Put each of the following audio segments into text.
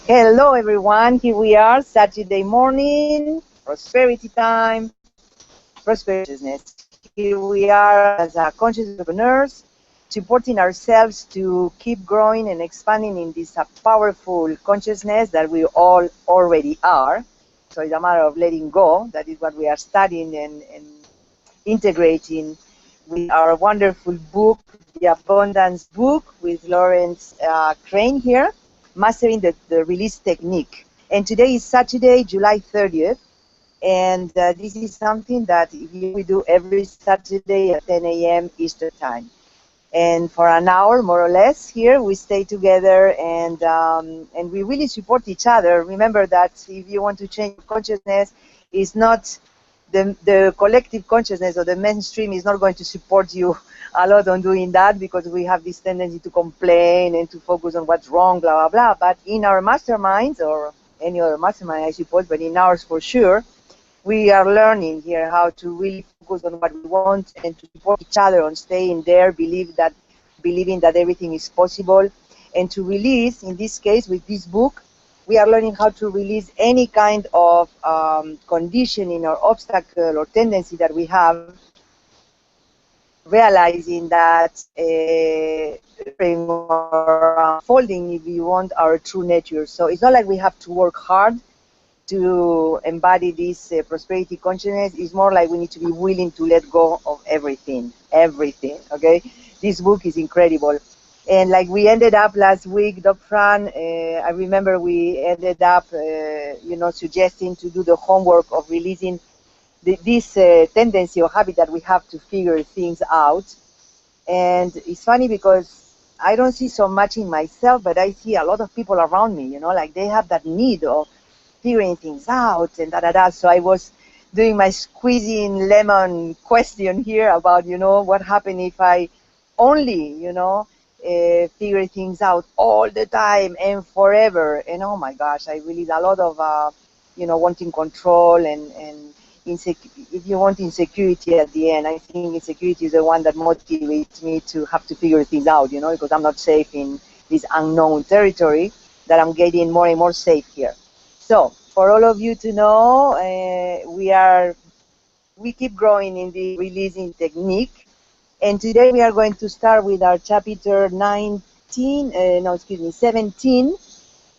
Hello, everyone. Here we are, Saturday morning, prosperity time, prosperity consciousness. Here we are as conscious entrepreneurs, supporting ourselves to keep growing and expanding in this powerful consciousness that we all already are. So it's a matter of letting go. That is what we are studying and integrating with our wonderful book, The Abundance Book, with Lawrence Crane here, Mastering the Release Technique. And today is Saturday, July 30th, and this is something that we do every Saturday at 10 a.m. Eastern Time. And for an hour, more or less, here we stay together and we really support each other. Remember that if you want to change consciousness, it's not the collective consciousness or the mainstream is not going to support you a lot on doing that, because we have this tendency to complain and to focus on what's wrong, blah, blah, blah. But in our masterminds, or any other mastermind, I suppose, but in ours for sure, we are learning here how to really focus on what we want and to support each other on staying there, believing that everything is possible, and to release, in this case with this book, we are learning how to release any kind of conditioning or obstacle or tendency that we have, realizing that or unfolding, if we want, our true nature. So it's not like we have to work hard to embody this prosperity consciousness. Is more like we need to be willing to let go of everything, okay? This book is incredible. And like we ended up last week, Dr. Fran, I remember we ended up, suggesting to do the homework of releasing this tendency or habit that we have to figure things out. And it's funny because I don't see so much in myself, but I see a lot of people around me, like they have that need of figuring things out and da da da. So I was doing my squeezing lemon question here about, what happened if I only, figure things out all the time and forever. And oh my gosh, I release a lot of, wanting control and if you want insecurity at the end. I think insecurity is the one that motivates me to have to figure things out, because I'm not safe in this unknown territory that I'm getting more and more safe here. So for all of you to know, we keep growing in the releasing technique, and today we are going to start with our chapter 17,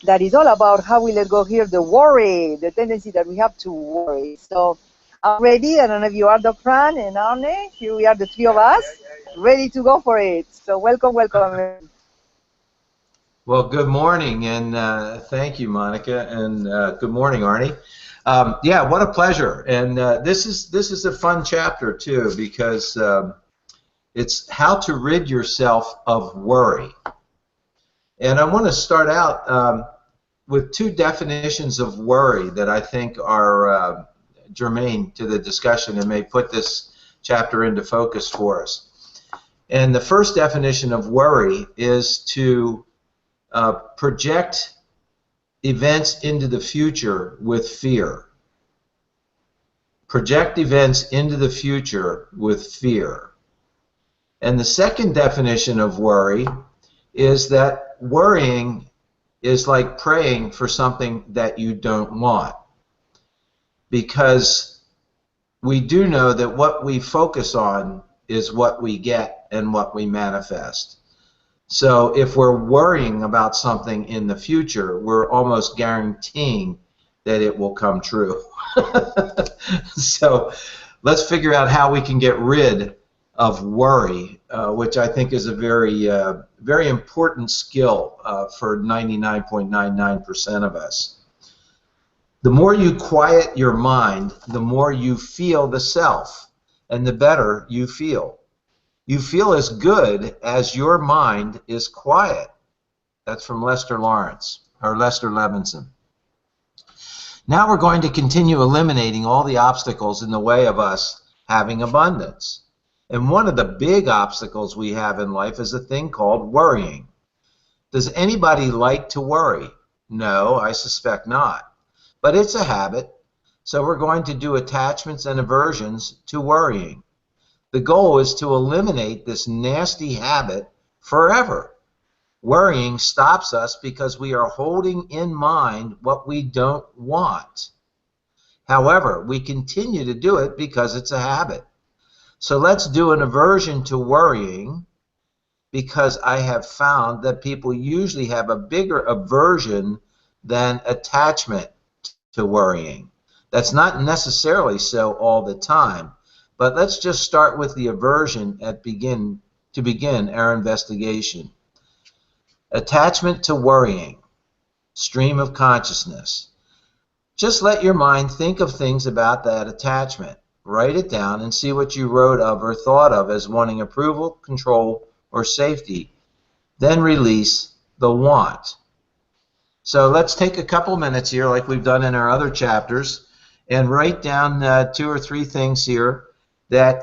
that is all about how we let go here the worry, the tendency that we have to worry. So I'm ready. I don't know if you are, Dr. Fran and Arne. Here we are, the three of us, ready to go for it. So welcome, everyone. Well, good morning, and thank you, Monica, and good morning, Arnie. Yeah, what a pleasure. And this is a fun chapter too, because it's how to rid yourself of worry. And I want to start out with two definitions of worry that I think are germane to the discussion and may put this chapter into focus for us. And the first definition of worry is to project events into the future with fear. Project events into the future with fear. And the second definition of worry is that worrying is like praying for something that you don't want. Because we do know that what we focus on is what we get and what we manifest. So if we're worrying about something in the future, we're almost guaranteeing that it will come true. So let's figure out how we can get rid of worry, which I think is a very important skill for 99.99% of us. The more you quiet your mind, the more you feel the self, and the better you feel. You feel as good as your mind is quiet. That's from Lester Levinson. Now we're going to continue eliminating all the obstacles in the way of us having abundance. And one of the big obstacles we have in life is a thing called worrying. Does anybody like to worry? No, I suspect not. But it's a habit, so we're going to do attachments and aversions to worrying. The goal is to eliminate this nasty habit forever. Worrying stops us because we are holding in mind what we don't want. However, we continue to do it because it's a habit. So let's do an aversion to worrying, because I have found that people usually have a bigger aversion than attachment to worrying. That's not necessarily so all the time, but let's just start with the aversion to begin our investigation. Attachment to worrying, stream of consciousness. Just let your mind think of things about that attachment. Write it down and see what you wrote of or thought of as wanting approval, control, or safety. Then release the want. So let's take a couple minutes here, like we've done in our other chapters, and write down 2 or 3 things here that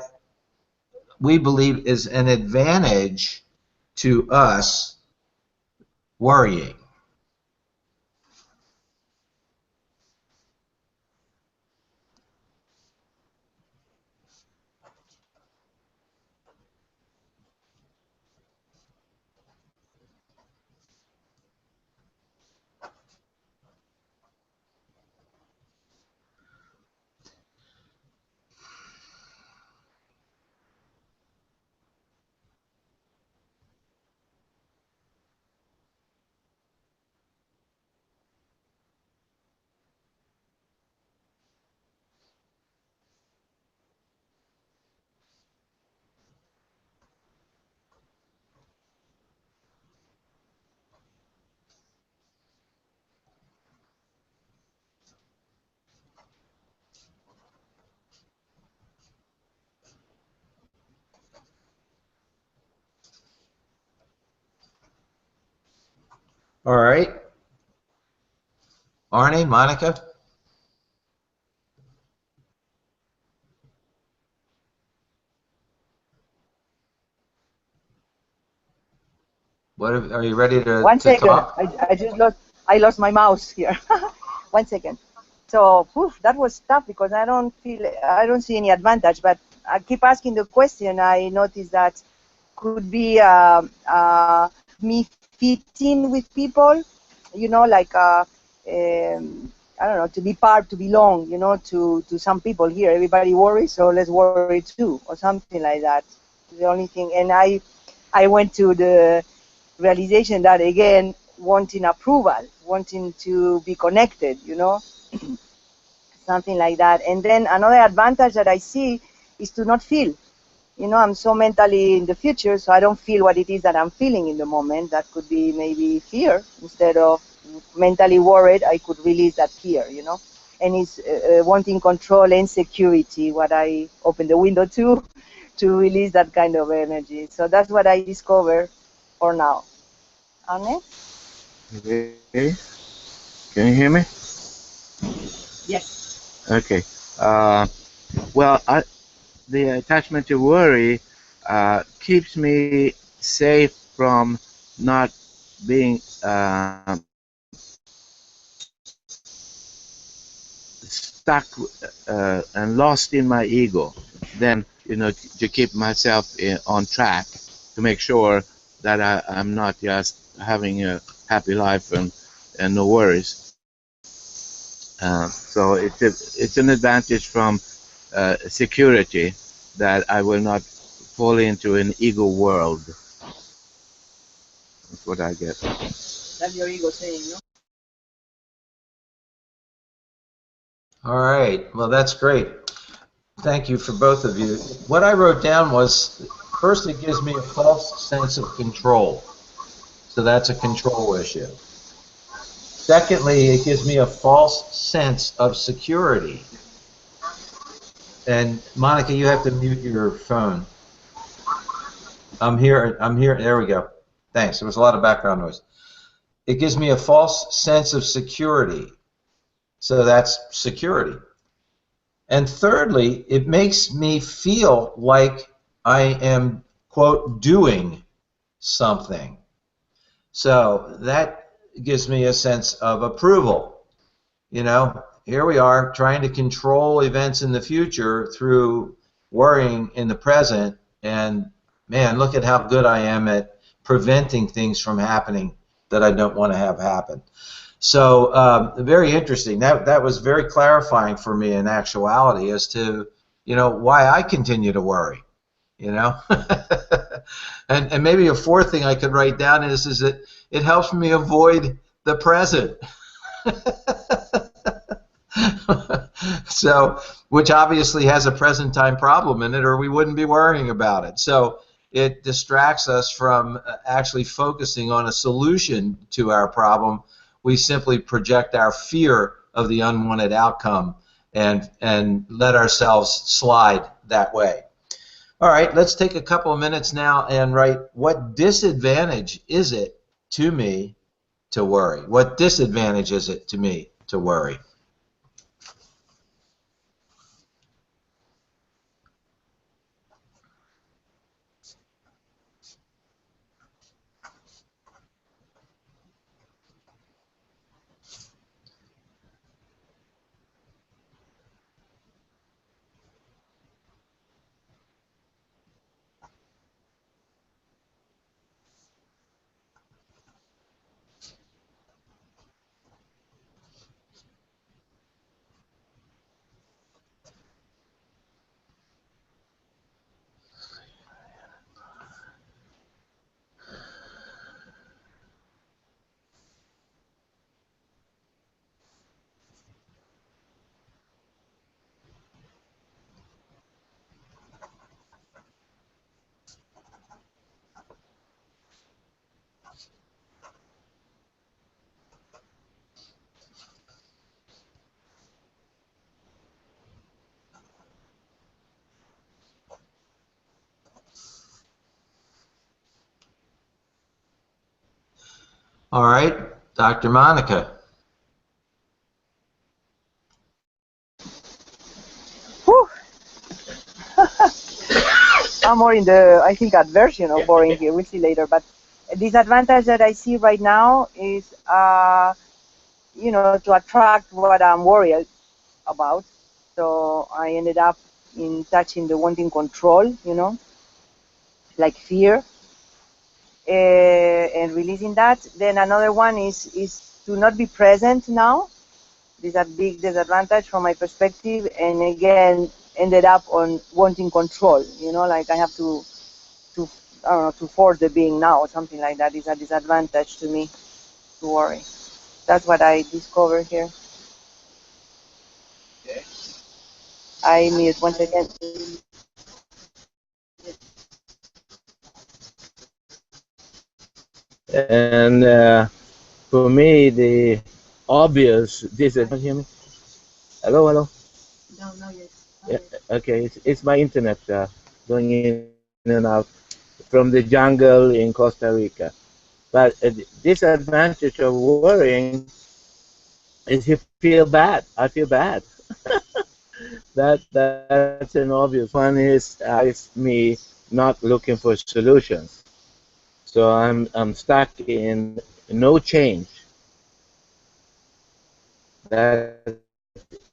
we believe is an advantage to us worrying. All right. Arnie, Monica? Are you ready One to second. talk? I lost my mouse here. 1 second. So that was tough because I don't see any advantage. But I keep asking the question. I noticed that could be me fitting with people, like I don't know, to be part, to belong, to some people here. Everybody worries, so let's worry too, or something like that. The only thing, and I went to the realization that again, wanting approval, wanting to be connected, something like that. And then another advantage that I see is to not feel. I'm so mentally in the future, so I don't feel what it is that I'm feeling in the moment. That could be maybe fear. Instead of mentally worried, I could release that fear, And it's wanting control and security, what I open the window to release that kind of energy. So that's what I discovered for now. Arne? Okay. Can you hear me? Yes. Okay. Well, the attachment to worry keeps me safe from not being stuck and lost in my ego. Then, to keep myself on track, to make sure that I'm not just having a happy life and no worries. So it's an advantage from security that I will not fall into an ego world. That's what I get. That's your ego saying, no? All right. Well, that's great. Thank you for both of you. What I wrote down was, first, it gives me a false sense of control. So that's a control issue. Secondly, it gives me a false sense of security. And Monica, you have to mute your phone. I'm here. There we go. Thanks. There was a lot of background noise. It gives me a false sense of security. So that's security. And thirdly, it makes me feel like I am, quote, doing something. So that gives me a sense of approval. Here we are trying to control events in the future through worrying in the present, and man, look at how good I am at preventing things from happening that I don't want to have happen. So very interesting. That was very clarifying for me in actuality as to, you know, why I continue to worry, you know. and maybe a fourth thing I could write down is that it helps me avoid the present. So, which obviously has a present time problem in it, or we wouldn't be worrying about it. So it distracts us from actually focusing on a solution to our problem. We simply project our fear of the unwanted outcome and let ourselves slide that way. All right, let's take a couple of minutes now and write, what disadvantage is it to me to worry? What disadvantage is it to me to worry? All right, Dr. Monica. Whew. I'm more in the, I think, aversion of boring here. We'll see later. But the disadvantage that I see right now is, you know, to attract what I'm worried about. So I ended up in touching the wanting control, you know, like fear, and releasing that. Then another one is to not be present now. This is a big disadvantage from my perspective, and again ended up on wanting control, you know, like I have to I don't know, to force the being now or something like that is a disadvantage to me to worry. That's what I discovered here. Okay. I mute once again. And for me, the obvious disadvantage. Hear me? Hello, hello. No, not yet. Yeah, okay, it's my internet going in and out from the jungle in Costa Rica. But the disadvantage of worrying is you feel bad. I feel bad. That's an obvious one. Is me not looking for solutions. So I'm stuck in no change. That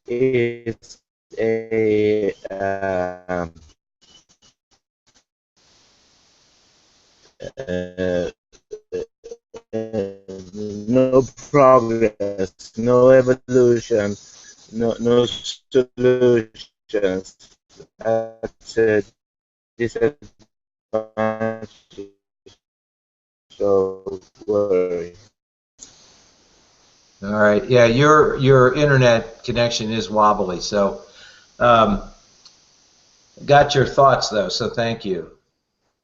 is a no progress, no evolution, no solutions. That's a disadvantage of worry. All right. Yeah, your internet connection is wobbly, so got your thoughts though. So thank you.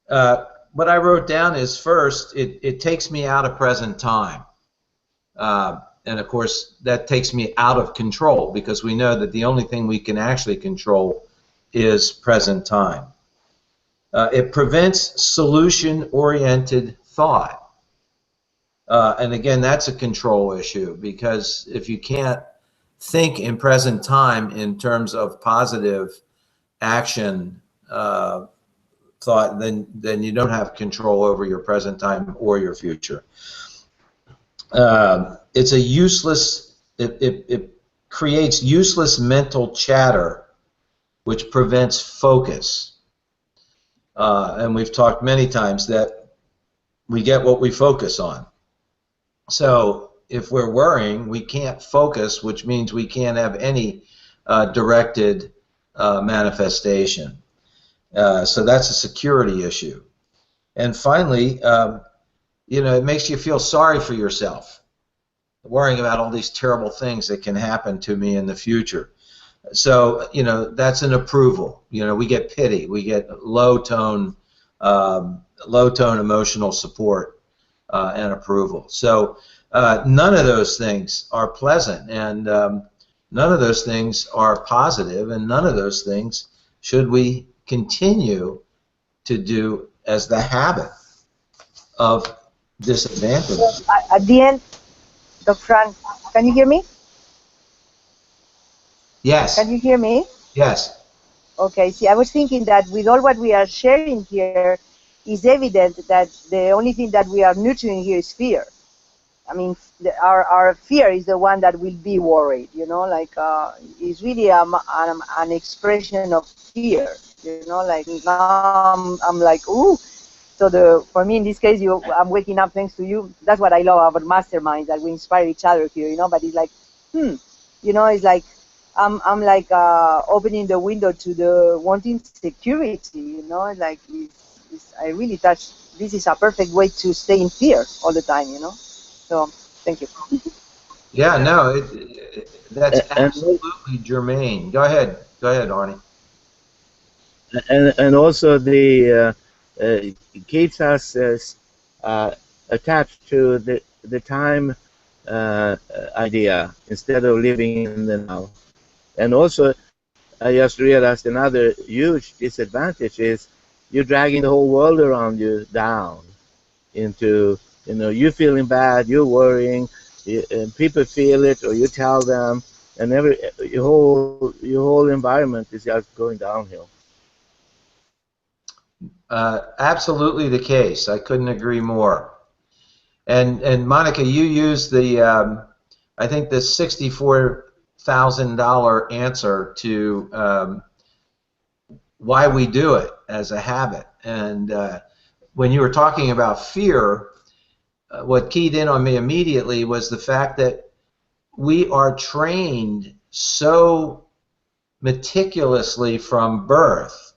What I wrote down is first, it takes me out of present time, and of course that takes me out of control because we know that the only thing we can actually control is present time. It prevents solution-oriented thought. And again, that's a control issue because if you can't think in present time in terms of positive action thought, then you don't have control over your present time or your future. It's a useless, it creates useless mental chatter which prevents focus. And we've talked many times that we get what we focus on. So if we're worrying, we can't focus, which means we can't have any directed manifestation. So that's a security issue. And finally, it makes you feel sorry for yourself, worrying about all these terrible things that can happen to me in the future. So, that's an approval. We get pity, we get low-tone emotional support and approval. So none of those things are pleasant, and none of those things are positive, and none of those things should we continue to do as the habit of disadvantage. So, at the end, Dr. Frank, can you hear me? Yes. Can you hear me? Yes. Okay, see, I was thinking that with all what we are sharing here, it's evident that the only thing that we are nurturing here is fear. I mean, our fear is the one that will be worried, it's really an expression of fear, like now I'm like, ooh. So for me in this case, I'm waking up thanks to you. That's what I love about Mastermind, that we inspire each other here, but it's like, it's like, I'm like opening the window to the wanting security, like I really touch. This is a perfect way to stay in fear all the time, So thank you. Yeah, no, that's And absolutely germane. Go ahead, Arnie. and also it keeps us attached to the time idea instead of living in the now. And also, I just realized another huge disadvantage is you're dragging the whole world around you down into, you feeling bad, you're worrying, and people feel it, or you tell them, and your whole environment is just going downhill. Absolutely the case. I couldn't agree more. And Monica, you used the I think the $64,000 answer to why we do it as a habit. And when you were talking about fear, what keyed in on me immediately was the fact that we are trained so meticulously from birth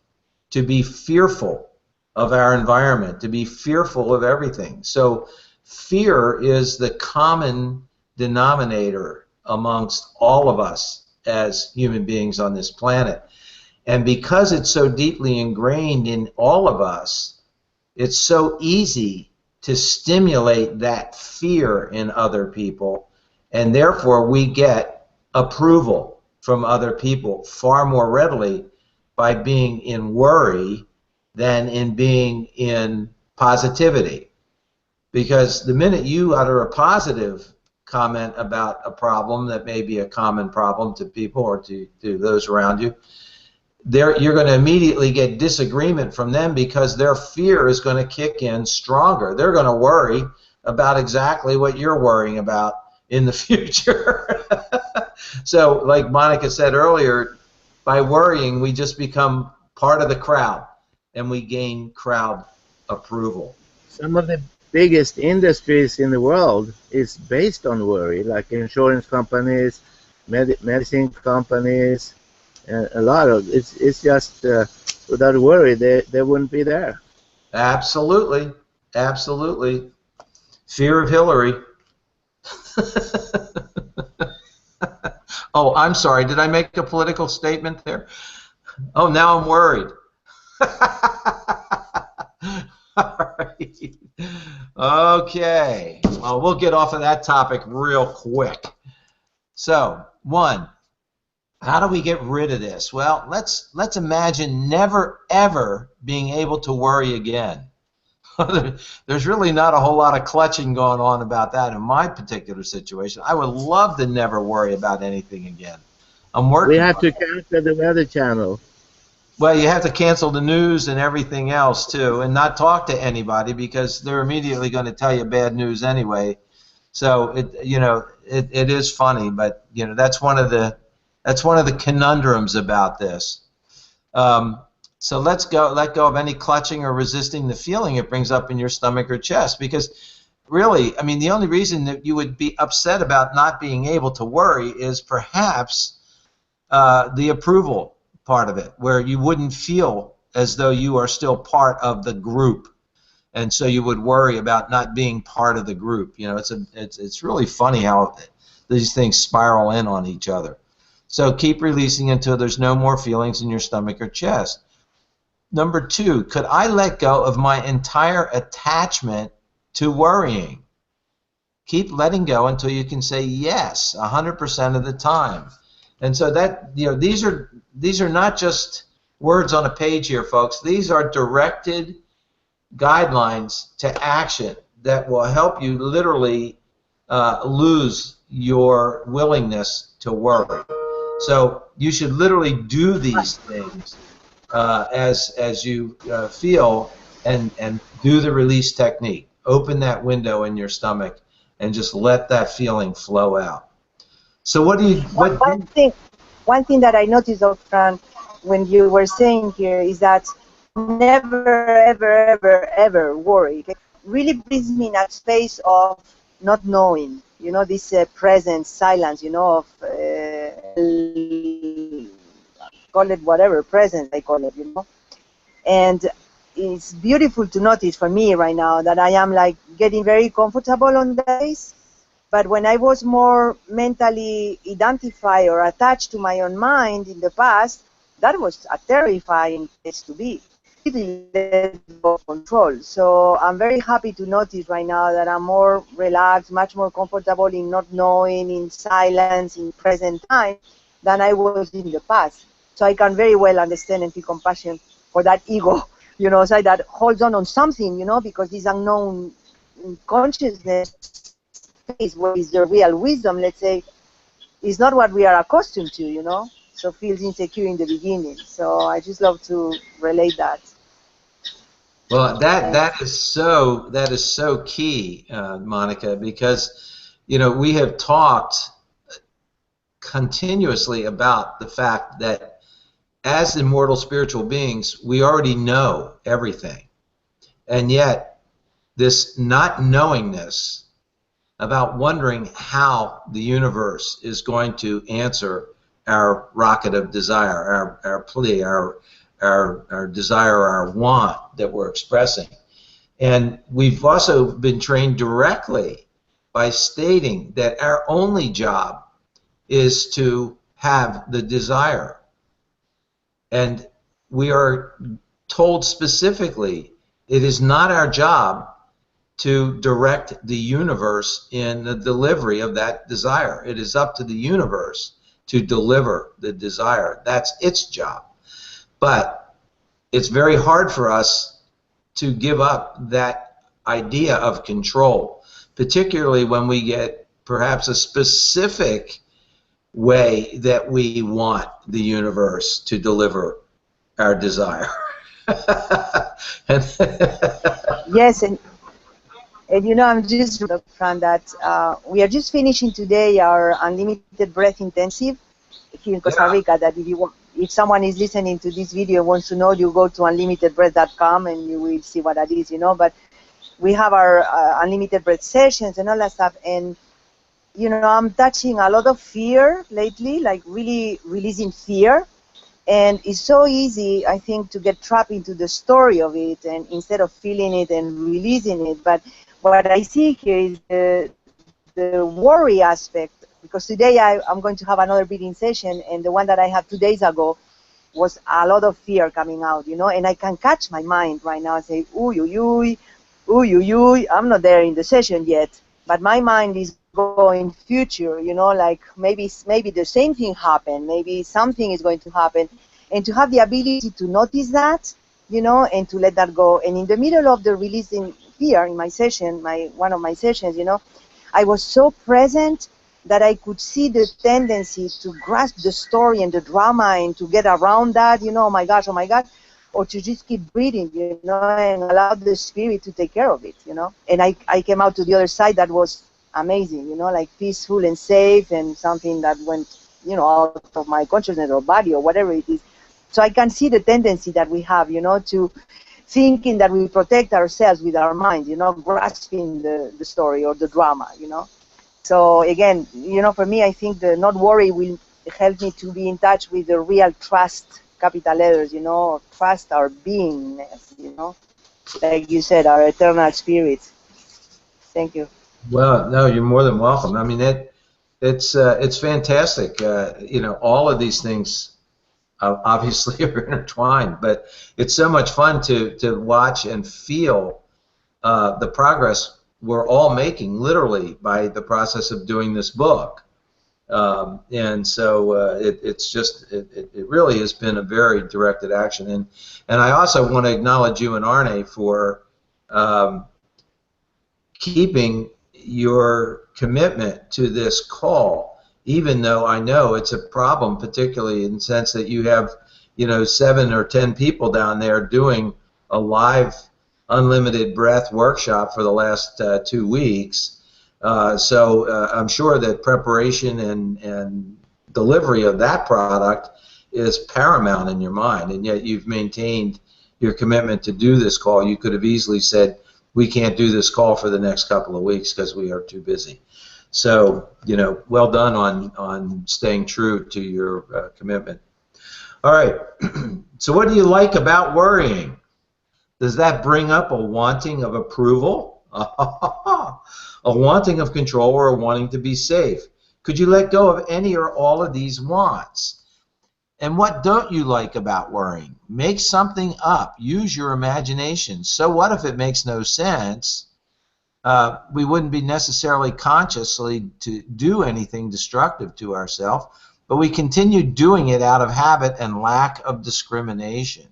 to be fearful of our environment, to be fearful of everything. So fear is the common denominator amongst all of us as human beings on this planet. And because it's so deeply ingrained in all of us, it's so easy to stimulate that fear in other people, and therefore we get approval from other people far more readily by being in worry than in being in positivity. Because the minute you utter a positive comment about a problem that may be a common problem to people or to those around you, you're going to immediately get disagreement from them because their fear is going to kick in stronger. They're going to worry about exactly what you're worrying about in the future. So, like Monica said earlier, by worrying, we just become part of the crowd, and we gain crowd approval. Some of the biggest industries in the world is based on worry, like insurance companies, medicine companies, and a lot of it's just without worry they wouldn't be there. Absolutely, absolutely. Fear of Hillary. Oh, I'm sorry. Did I make a political statement there? Oh, now I'm worried. All right. Okay. Well, we'll get off of that topic real quick. So, one, how do we get rid of this? Well, let's imagine never ever being able to worry again. There's really not a whole lot of clutching going on about that in my particular situation. I would love to never worry about anything again. I'm working. We have to cancel the Weather Channel. Well, you have to cancel the news and everything else too, and not talk to anybody because they're immediately going to tell you bad news anyway. So it is funny, but that's one of the conundrums about this. So let go of any clutching or resisting the feeling it brings up in your stomach or chest. Because really, I mean, the only reason that you would be upset about not being able to worry is perhaps the approval part of it, where you wouldn't feel as though you are still part of the group, and so you would worry about not being part of the group. You know, it's really funny how these things spiral in on each other. So keep releasing until there's no more feelings in your stomach or chest. Number 2, could I let go of my entire attachment to worrying? Keep letting go until you can say yes 100% of the time. And so that, you know, these are not just words on a page here, folks. These are directed guidelines to action that will help you literally lose your willingness to worry. So you should literally do these things as you feel, and do the release technique. Open that window in your stomach and just let that feeling flow out. So what do you? One thing that I noticed, Dr. when you were saying here is that never, ever, ever, ever worry. Okay? Really brings me in a space of not knowing. You know, this present silence. You know, of call it whatever, presence I call it. You know, and it's beautiful to notice for me right now that I am like getting very comfortable on days. But when I was more mentally identified or attached to my own mind in the past, that was a terrifying place to be. Really let go of control. So I'm very happy to notice right now that I'm more relaxed, much more comfortable in not knowing, in silence, in present time, than I was in the past. So I can very well understand and feel compassion for that ego, you know, side that holds on something, you know, because this unknown consciousness space where is the real wisdom, let's say, is not what we are accustomed to, you know, so feels insecure in the beginning. So I just love to relate that. Well, that is so key, Monica, because, you know, we have talked continuously about the fact that as immortal spiritual beings, we already know everything, and yet this not knowingness about wondering how the universe is going to answer our rocket of desire, our plea, our desire, our want that we're expressing. And we've also been trained directly by stating that our only job is to have the desire. And we are told specifically it is not our job to direct the universe in the delivery of that desire. It is up to the universe to deliver the desire. That's its job. But it's very hard for us to give up that idea of control, particularly when we get perhaps a specific way that we want the universe to deliver our desire. Yes, and you know, I'm just from that we are just finishing today our unlimited breath intensive here in Costa Rica. That if someone is listening to this video and wants to know, you go to unlimitedbreath.com and you will see what that is, you know. But we have our unlimited breath sessions and all that stuff, and you know, I'm touching a lot of fear lately, like really releasing fear. And it's so easy, I think, to get trapped into the story of it, and instead of feeling it and releasing it. But what I see here is the worry aspect, because today I'm going to have another breathing session, and the one that I had 2 days ago was a lot of fear coming out, you know, and I can catch my mind right now and say, ooh, ooh, ooh, ooh, I'm not there in the session yet, but my mind is going future, you know, like maybe the same thing happened, maybe something is going to happen, and to have the ability to notice that, you know, and to let that go. And in the middle of the releasing fear in my session, one of my sessions, you know, I was so present that I could see the tendency to grasp the story and the drama and to get around that, you know, oh my gosh, or to just keep breathing, you know, and allow the spirit to take care of it, you know. And I came out to the other side that was amazing, you know, like peaceful and safe, and something that went, you know, out of my consciousness or body or whatever it is. So I can see the tendency that we have, to thinking that we protect ourselves with our mind, grasping the story or the drama. So again, for me, I think the not worry will help me to be in touch with the real trust, capital letters, trust our beingness, like you said, our eternal spirit. Thank you. Well, no, you're more than welcome. I mean, it's fantastic. All of these things obviously are intertwined, but it's so much fun to watch and feel the progress we're all making, literally, by the process of doing this book. And so it really has been a very directed action. And I also want to acknowledge you and Arne for keeping your commitment to this call, even though I know it's a problem, particularly in the sense that you have, 7 or 10 people down there doing a live unlimited breath workshop for the last 2 weeks. So I'm sure that preparation and delivery of that product is paramount in your mind, and yet you've maintained your commitment to do this call. You could have easily said, we can't do this call for the next couple of weeks because we are too busy. So, well done on staying true to your commitment. All right. So what do you like about worrying? Does that bring up a wanting of approval? A wanting of control, or a wanting to be safe? Could you let go of any or all of these wants? And what don't you like about worrying? Make something up. Use your imagination. So what if it makes no sense? We wouldn't be necessarily consciously to do anything destructive to ourselves, but we continue doing it out of habit and lack of discrimination.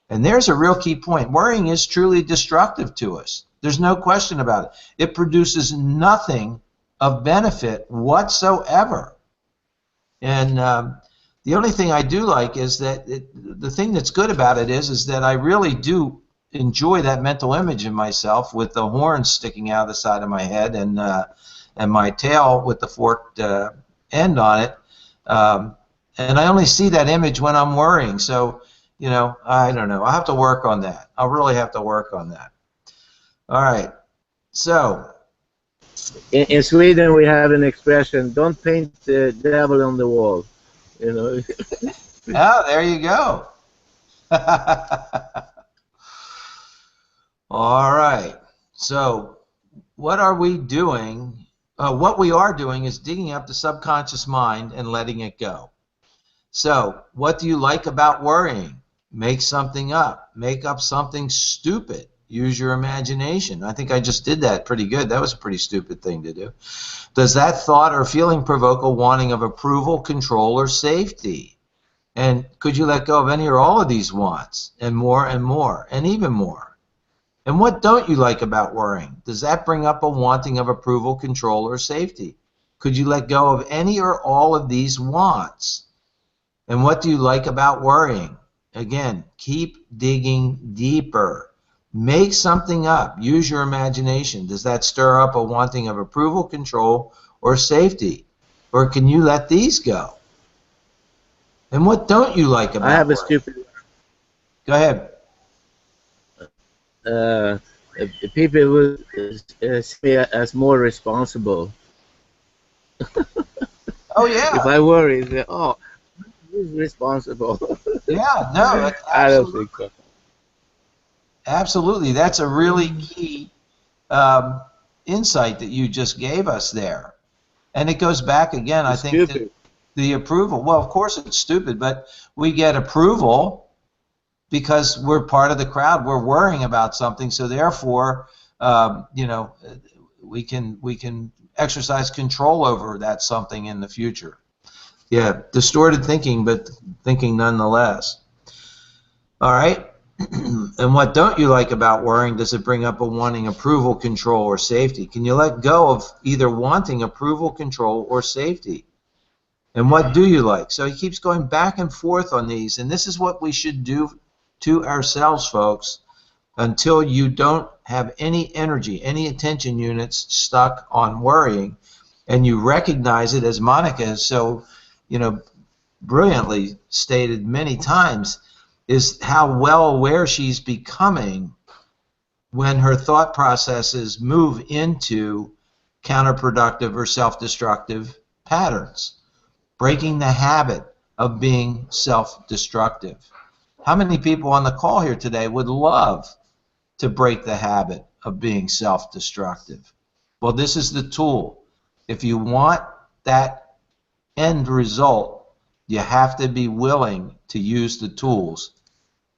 And there's a real key point. Worrying is truly destructive to us. There's no question about it. It produces nothing of benefit whatsoever. And the only thing I do like is that the thing that's good about it is that I really do enjoy that mental image of myself with the horns sticking out of the side of my head and my tail with the forked end on it. And I only see that image when I'm worrying. So, I don't know. I'll have to work on that. I'll really have to work on that. All right. So. In Sweden, we have an expression, don't paint the devil on the wall. Oh, there you go. All right. So what are we doing? What we are doing is digging up the subconscious mind and letting it go. So what do you like about worrying? Make something up. Make up something stupid. Use your imagination. I think I just did that pretty good. That was a pretty stupid thing to do. Does that thought or feeling provoke a wanting of approval, control, or safety? And could you let go of any or all of these wants? And more, and even more. And what don't you like about worrying? Does that bring up a wanting of approval, control, or safety? Could you let go of any or all of these wants? And what do you like about worrying? Again, keep digging deeper. Make something up. Use your imagination. Does that stir up a wanting of approval, control, or safety? Or can you let these go? And what don't you like about I have worrying? a stupid. Go ahead. People would see me as more responsible. Oh, yeah. If I worry, they say, oh, who's responsible? Yeah, no. I don't think so. Absolutely. That's a really key insight that you just gave us there. And it goes back again, I think, to the approval. Well, of course it's stupid, but we get approval because we're part of the crowd. We're worrying about something, so therefore, we can exercise control over that something in the future. Yeah, distorted thinking, but thinking nonetheless. All right. And what don't you like about worrying? Does it bring up a wanting approval, control, or safety? Can you let go of either wanting approval, control, or safety? And what do you like? So he keeps going back and forth on these, and this is what we should do to ourselves, folks, until you don't have any energy, any attention units stuck on worrying, and you recognize it, as Monica has so, brilliantly stated many times, is how well aware she's becoming when her thought processes move into counterproductive or self-destructive patterns, breaking the habit of being self-destructive. How many people on the call here today would love to break the habit of being self-destructive? Well, this is the tool. If you want that end result, you have to be willing to use the tools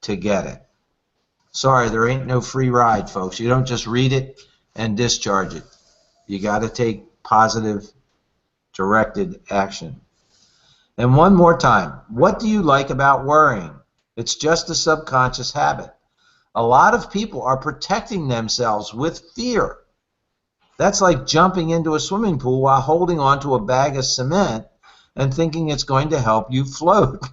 to get it. Sorry, there ain't no free ride, folks. You don't just read it and discharge it. You got to take positive, directed action. And one more time, what do you like about worrying? It's just a subconscious habit. A lot of people are protecting themselves with fear. That's like jumping into a swimming pool while holding onto a bag of cement and thinking it's going to help you float.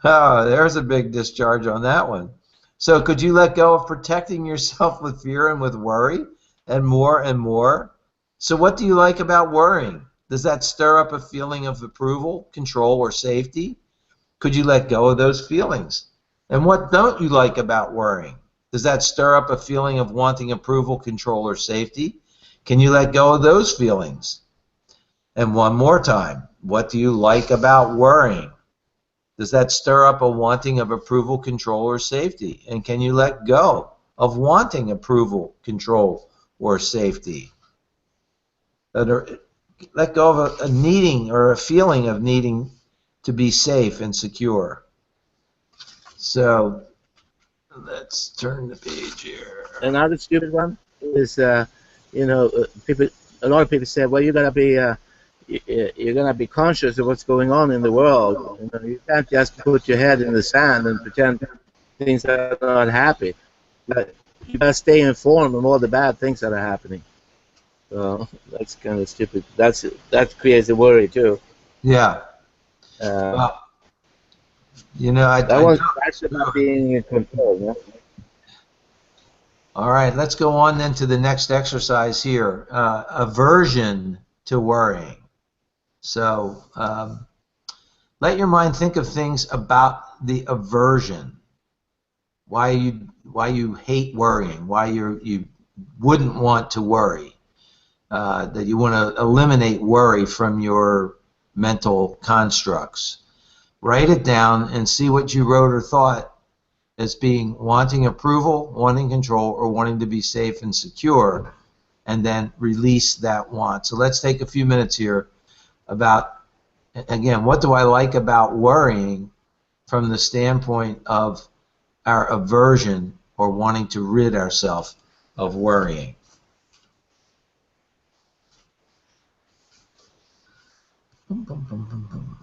Oh, there's a big discharge on that one. So could you let go of protecting yourself with fear and with worry and more and more? So what do you like about worrying? Does that stir up a feeling of approval, control, or safety? Could you let go of those feelings? And what don't you like about worrying? Does that stir up a feeling of wanting approval, control, or safety? Can you let go of those feelings? And one more time, what do you like about worrying? Does that stir up a wanting of approval, control, or safety? And can you let go of wanting approval, control, or safety? Let go of a needing or a feeling of needing to be safe and secure. So let's turn the page here. Another stupid one is, people. A lot of people say, well, you're gonna be conscious of what's going on in the world. You can't just put your head in the sand and pretend things are not happy. But you gotta stay informed on all the bad things that are happening. So that's kind of stupid. That creates a worry too. Yeah. Well, That's about being in control. Yeah? All right, let's go on then to the next exercise here. Aversion to worrying. So let your mind think of things about the aversion. Why you hate worrying. Why you wouldn't want to worry. That you want to eliminate worry from your mental constructs. Write it down and see what you wrote or thought as being wanting approval, wanting control, or wanting to be safe and secure, and then release that want. So let's take a few minutes here about, again, what do I like about worrying from the standpoint of our aversion or wanting to rid ourselves of worrying. Boom, boom, boom, boom, boom.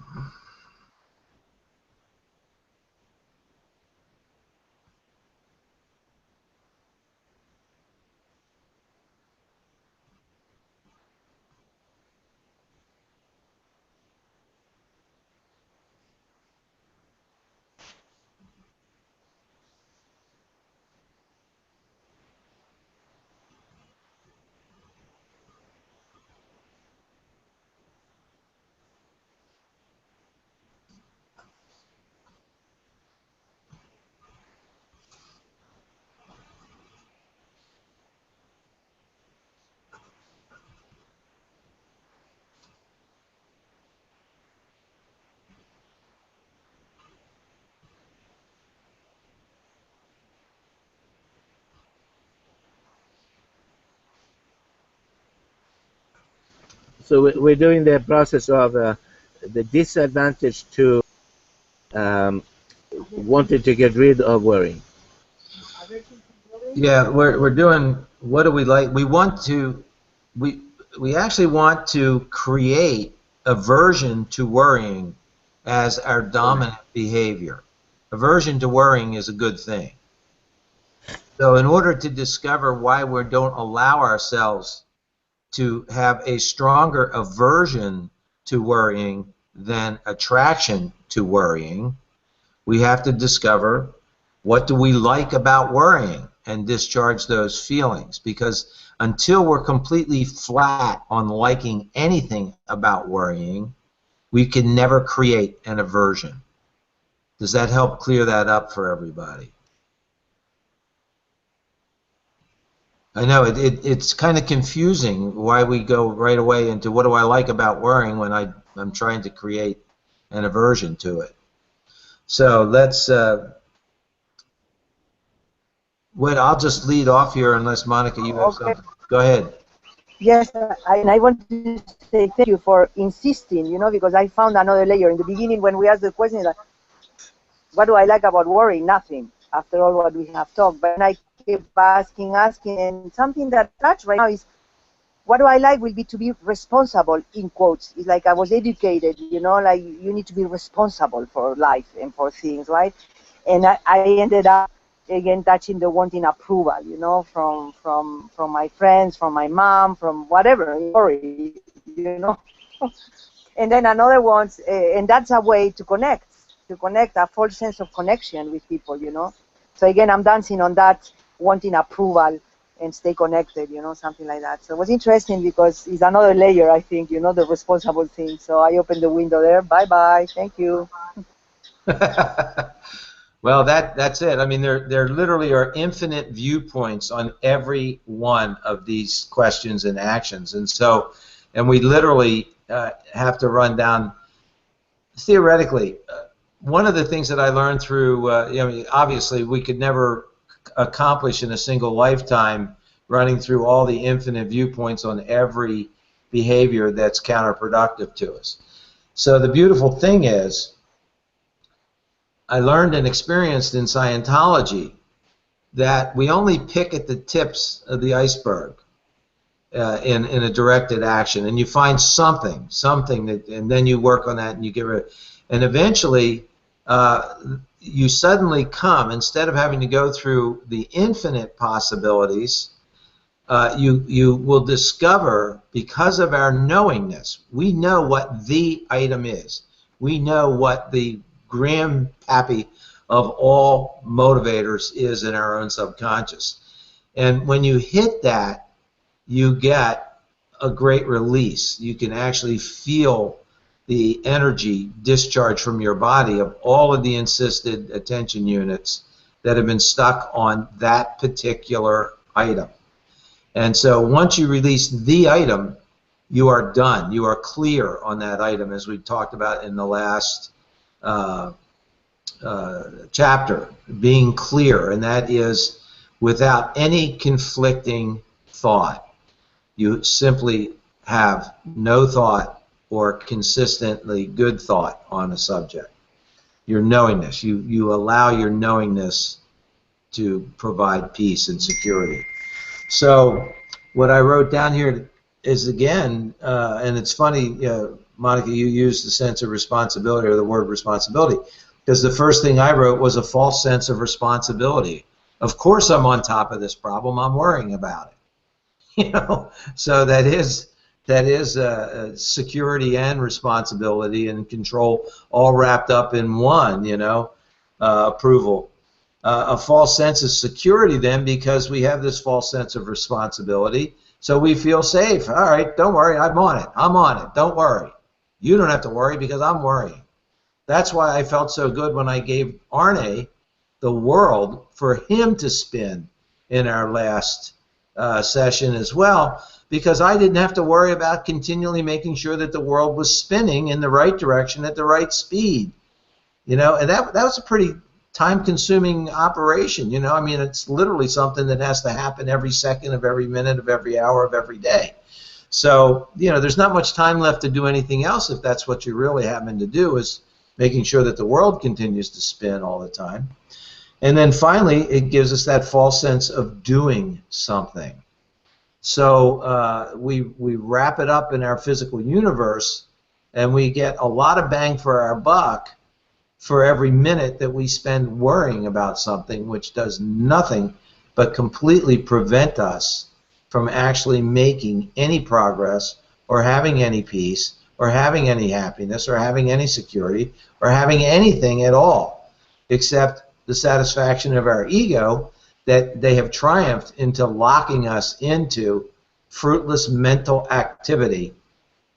So we're doing the process of the disadvantage to wanting to get rid of worrying. Yeah, we're doing, what do we like? We actually want to create aversion to worrying as our dominant behavior. Aversion to worrying is a good thing. So in order to discover why we don't allow ourselves to have a stronger aversion to worrying than attraction to worrying, we have to discover what do we like about worrying and discharge those feelings. Because Until we're completely flat on liking anything about worrying, we can never create an aversion. Does that help clear that up for everybody? I know it's kind of confusing why we go right away into what do I like about worrying when I'm trying to create an aversion to it. So let's I'll just lead off here unless Monica you have something. Go ahead. Yes, and I want to say thank you for insisting, you know, because I found another layer. In the beginning when we asked the question, like, what do I like about worrying? Nothing, after all what we have talked. But I keep asking, and something that I touch right now is, what do I like will be to be responsible, in quotes. It's like I was educated, you know, like you need to be responsible for life and for things, right? And I ended up, again, touching the wanting approval, you know, from my friends, from my mom, from whatever, worry, you know. And then another one, and that's a way to connect, a false sense of connection with people, you know. So again, I'm dancing on that wanting approval and stay connected, you know, something like that. So it was interesting because it's another layer, I think, you know, the responsible thing. So I opened the window there. Bye-bye. Thank you. Well, that's it. I mean, there literally are infinite viewpoints on every one of these questions and actions, and we literally have to run down. Theoretically, one of the things that I learned through, obviously, we could never accomplish in a single lifetime running through all the infinite viewpoints on every behavior that's counterproductive to us. So the beautiful thing is, I learned and experienced in Scientology that we only pick at the tips of the iceberg in a directed action, and you find something that, and then you work on that and you get rid of it. And eventually you suddenly come, instead of having to go through the infinite possibilities, you will discover, because of our knowingness, we know what the item is. We know what the grandpappy of all motivators is in our own subconscious. And when you hit that, you get a great release. You can actually feel the energy discharge from your body of all of the insisted attention units that have been stuck on that particular item. And so once you release the item, you are done. You are clear on that item, as we talked about in the last chapter, being clear, and that is without any conflicting thought. You simply have no thought or consistently good thought on a subject. Your knowingness, you allow your knowingness to provide peace and security. So what I wrote down here is, again, and it's funny, Monica, you used the sense of responsibility, or the word responsibility, because the first thing I wrote was a false sense of responsibility. Of course I'm on top of this problem. I'm worrying about it. You know, so that is security and responsibility and control all wrapped up in one, you know, approval. A false sense of security then, because we have this false sense of responsibility, so we feel safe. All right, don't worry, I'm on it. I'm on it. Don't worry. You don't have to worry because I'm worrying. That's why I felt so good when I gave Arne the world for him to spin in our last session as well, because I didn't have to worry about continually making sure that the world was spinning in the right direction at the right speed. You know, and that was a pretty time-consuming operation. You know, I mean, it's literally something that has to happen every second of every minute of every hour of every day. So, you know, there's not much time left to do anything else if that's what you're really having to do, is making sure that the world continues to spin all the time. And then finally, it gives us that false sense of doing something. So we wrap it up in our physical universe, and we get a lot of bang for our buck for every minute that we spend worrying about something, which does nothing but completely prevent us from actually making any progress, or having any peace, or having any happiness, or having any security, or having anything at all, except the satisfaction of our ego that they have triumphed into locking us into fruitless mental activity.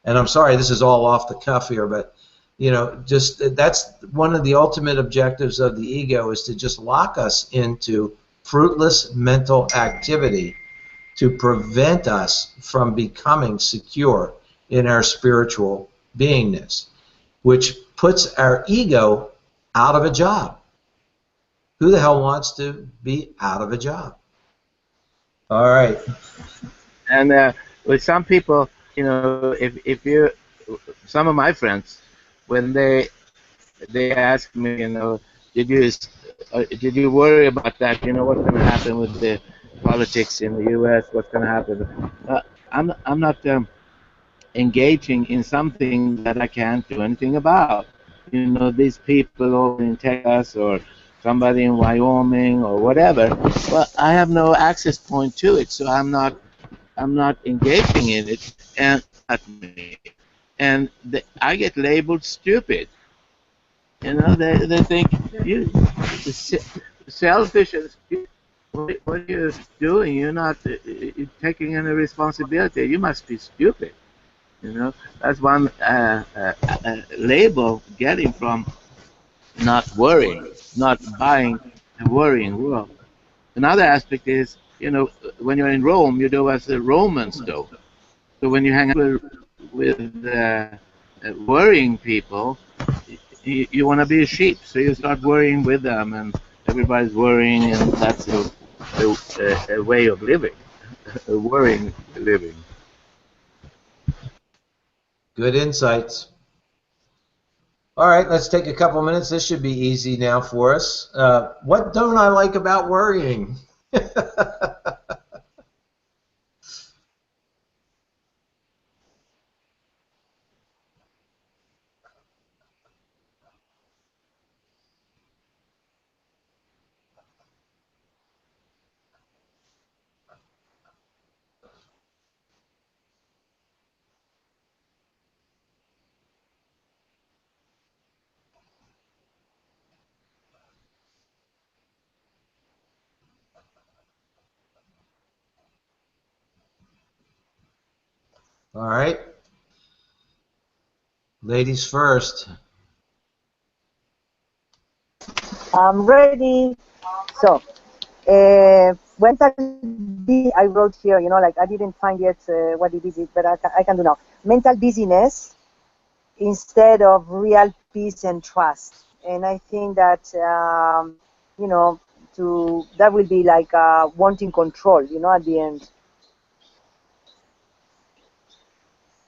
And I'm sorry, this is all off the cuff here, but you know, just that's one of the ultimate objectives of the ego, is to just lock us into fruitless mental activity to prevent us from becoming secure in our spiritual beingness, which puts our ego out of a job. Who the hell wants to be out of a job? All right. And with some people, you know, if you, some of my friends, when they ask me, you know, did you worry about that? You know, what's going to happen with the politics in the U.S.? What's going to happen? I'm not engaging in something that I can't do anything about. You know, these people over in Texas or somebody in Wyoming or whatever. Well, I have no access point to it, so I'm not engaging in it, and and I get labeled stupid. You know, they think you selfish and stupid. What are you doing? You're not taking any responsibility. You must be stupid. You know, that's one label getting from not worrying, not buying a worrying world. Another aspect is, you know, when you're in Rome, you do as the Romans do. So when you hang out with worrying people, you want to be a sheep, so you start worrying with them, and everybody's worrying, and that's a way of living, a worrying living. Good insights. All right, let's take a couple minutes. This should be easy now for us. What don't I like about worrying? All right. Ladies first. I'm ready. So, mental I wrote here, you know, like I didn't find yet what it is, but I can do now. Mental busyness instead of real peace and trust. And I think that, you know, that will be like wanting control, you know, at the end.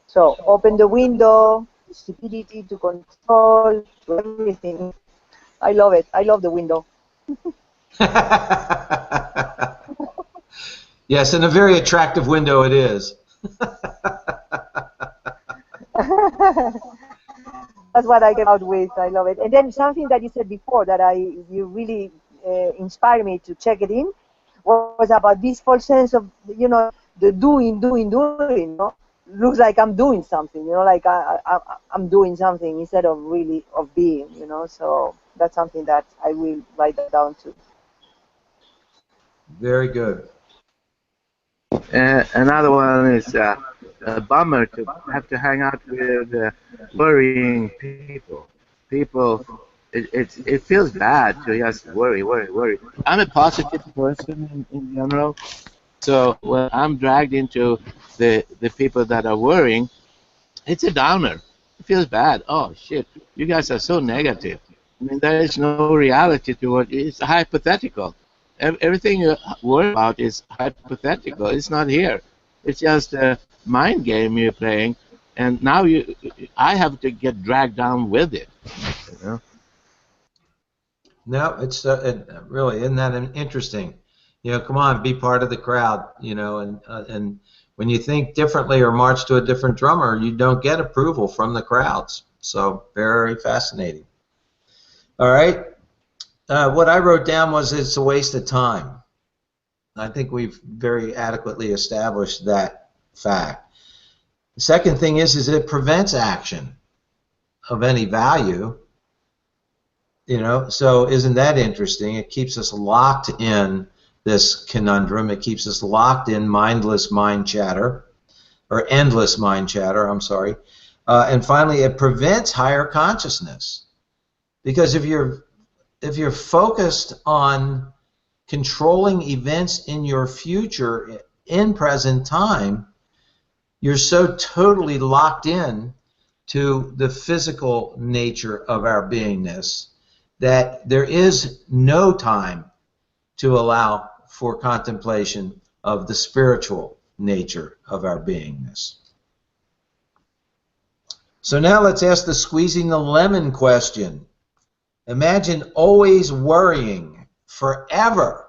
So open the window, stupidity to control, to everything. I love it. I love the window. Yes, and a very attractive window it is. That's what I came out with. I love it. And then something that you said before that you really inspired me to check it in was about this false sense of, you know, the doing. You know? Looks like I'm doing something. You know, like I'm doing something instead of really of being. You know, so that's something that I will write that down too. Very good. Another one is a bummer to have to hang out with worrying people. It feels bad to just worry. I'm a positive person in general, so when I'm dragged into the people that are worrying, it's a downer. It feels bad. Oh shit, you guys are so negative. I mean, there is no reality to it. It's hypothetical. Everything you worry about is hypothetical. It's not here. It's just a mind game you're playing, and now I have to get dragged down with it. You know? No, it's really, isn't that interesting? You know, come on, be part of the crowd. You know, and when you think differently or march to a different drummer, you don't get approval from the crowds. So very fascinating. All right. What I wrote down was it's a waste of time. I think we've very adequately established that fact. The second thing is it prevents action of any value. You know, so isn't that interesting? It keeps us locked in this conundrum. It keeps us locked in mindless mind chatter, or endless mind chatter, I'm sorry. And finally, it prevents higher consciousness. Because if you're focused on controlling events in your future in present time, you're so totally locked in to the physical nature of our beingness that there is no time to allow for contemplation of the spiritual nature of our beingness. So now let's ask the squeezing the lemon question. Imagine always worrying forever.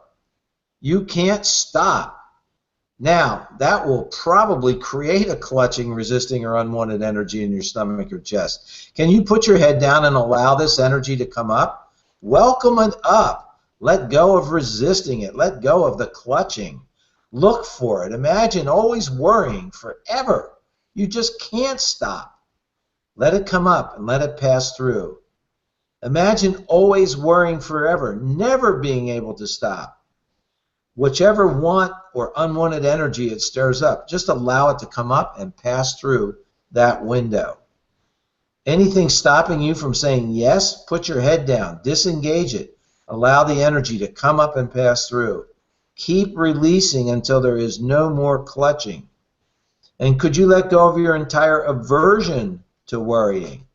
You can't stop. Now, that will probably create a clutching, resisting, or unwanted energy in your stomach or chest. Can you put your head down and allow this energy to come up? Welcome it up. Let go of resisting it. Let go of the clutching. Look for it. Imagine always worrying forever. You just can't stop. Let it come up and let it pass through. Imagine always worrying forever, never being able to stop. Whichever want or unwanted energy it stirs up, just allow it to come up and pass through that window. Anything stopping you from saying yes, put your head down, disengage it. Allow the energy to come up and pass through. Keep releasing until there is no more clutching. And could you let go of your entire aversion to worrying?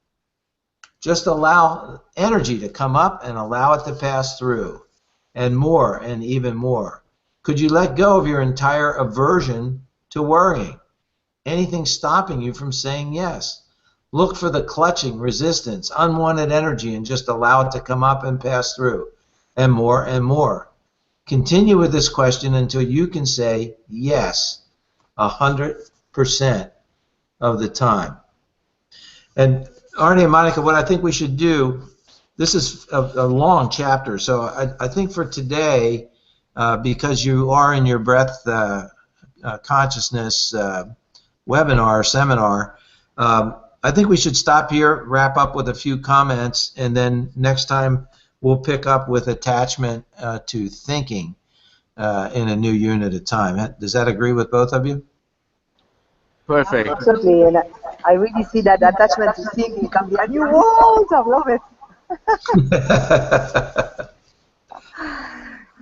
Just allow energy to come up and allow it to pass through. And more and even more. Could you let go of your entire aversion to worrying? Anything stopping you from saying yes? Look for the clutching, resistance, unwanted energy, and just allow it to come up and pass through. And more and more. Continue with this question until you can say yes 100% of the time. And Arnie and Monica, what I think we should do, this is a long chapter, so I think for today, because you are in your breath consciousness webinar, seminar, I think we should stop here, wrap up with a few comments, and then next time we'll pick up with attachment to thinking in a new unit at a time. Does that agree with both of you? Perfect. Absolutely, and I really see that attachment to thinking can be a new world. I love it.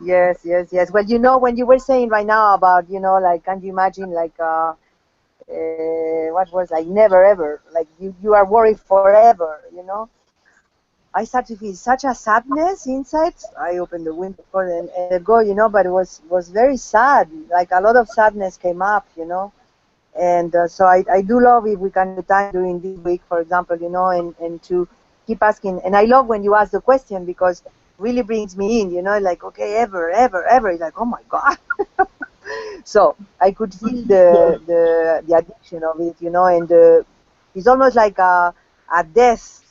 Yes, yes, yes. Well, you know, when you were saying right now about, you know, like, can you imagine, like, what was, like, never ever, like, you are worried forever, you know? I started to feel such a sadness inside. I opened the window and go, you know, but it was very sad. Like, a lot of sadness came up, you know? And so I do love if we can do time during this week, for example, you know, and to keep asking. And I love when you ask the question because it really brings me in, you know, like, okay, ever. It's like, oh my God. So I could feel the addiction of it, you know, and it's almost like a death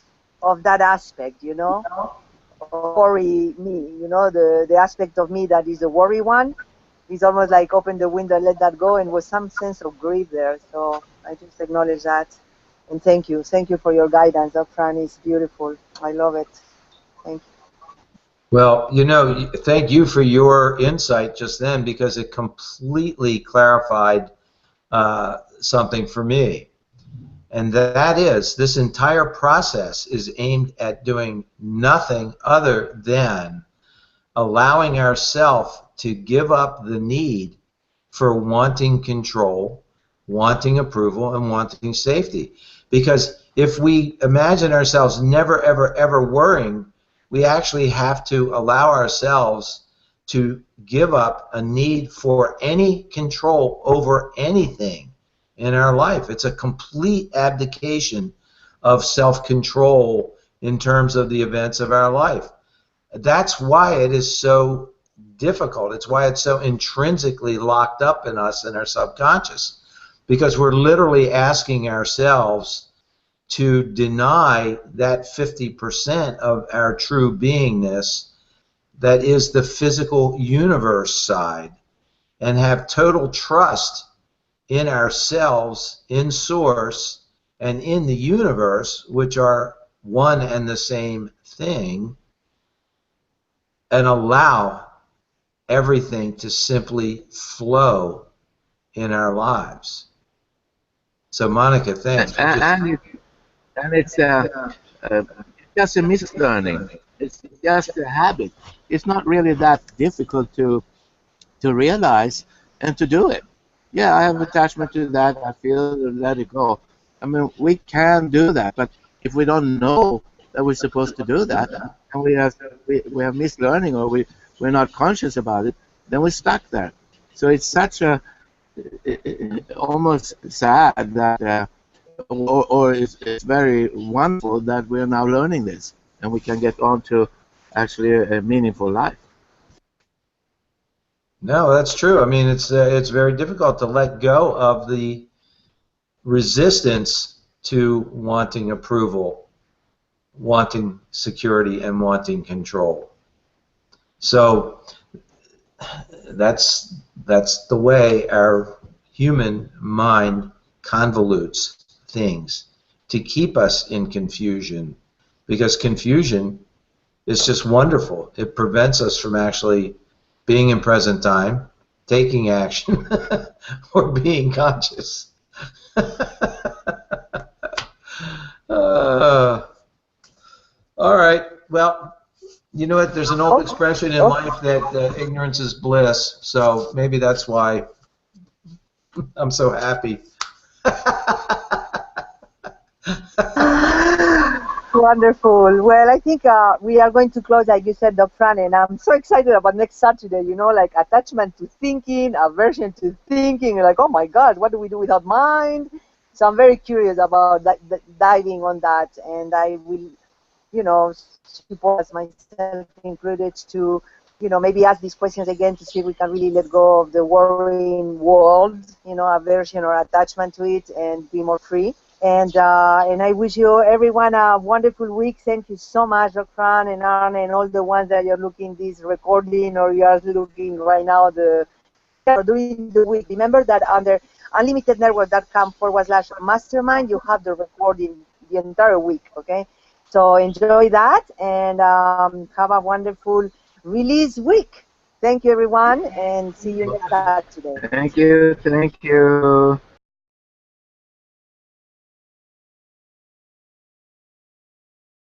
of that aspect, you know, worry me, you know, the aspect of me that is the worry one. It's almost like open the window, let that go, and with some sense of grief there. So I just acknowledge that. And thank you. Thank you for your guidance. That Fran is beautiful. I love it. Thank you. Well, you know, thank you for your insight just then because it completely clarified something for me. And that is, this entire process is aimed at doing nothing other than allowing ourselves to give up the need for wanting control, wanting approval, and wanting safety. Because if we imagine ourselves never, ever, ever worrying, we actually have to allow ourselves to give up a need for any control over anything in our life. It's a complete abdication of self-control in terms of the events of our life. That's why it is so difficult. It's why it's so intrinsically locked up in us in our subconscious, because we're literally asking ourselves to deny that 50% of our true beingness that is the physical universe side and have total trust in ourselves, in Source, and in the universe, which are one and the same thing, and allow everything to simply flow in our lives. So, Monica, thanks for just... And it's just a mislearning. It's just a habit. It's not really that difficult to realize and to do it. Yeah, I have attachment to that. I feel let it go. I mean, we can do that, but if we don't know that we're supposed to do that, and we have mislearning, or we're not conscious about it, then we're stuck there. So it's such a almost sad that, or it's very wonderful that we're now learning this, and we can get on to actually a meaningful life. No, that's true. I mean, it's very difficult to let go of the resistance to wanting approval, wanting security, and wanting control. So that's the way our human mind convolutes things to keep us in confusion, because confusion is just wonderful. It prevents us from actually being in present time, taking action, or being conscious. All right. Well, you know what? There's an old expression in life that ignorance is bliss. So maybe that's why I'm so happy. Wonderful. Well, I think we are going to close, like you said, Dr. Fran, and I'm so excited about next Saturday, you know, like attachment to thinking, aversion to thinking, like, oh my God, what do we do without mind? So I'm very curious about diving on that, and I will, you know, support myself included to, you know, maybe ask these questions again to see if we can really let go of the worrying world, you know, aversion or attachment to it, and be more free. And I wish you everyone a wonderful week. Thank you so much, Dr. Fran and Arne, and all the ones that you're looking this recording, or you are looking right now during the week. Remember that under unlimitednetwork.com/mastermind, you have the recording the entire week. Okay, so enjoy that, and have a wonderful release week. Thank you, everyone, and see you next Saturday. Thank you. Thank you.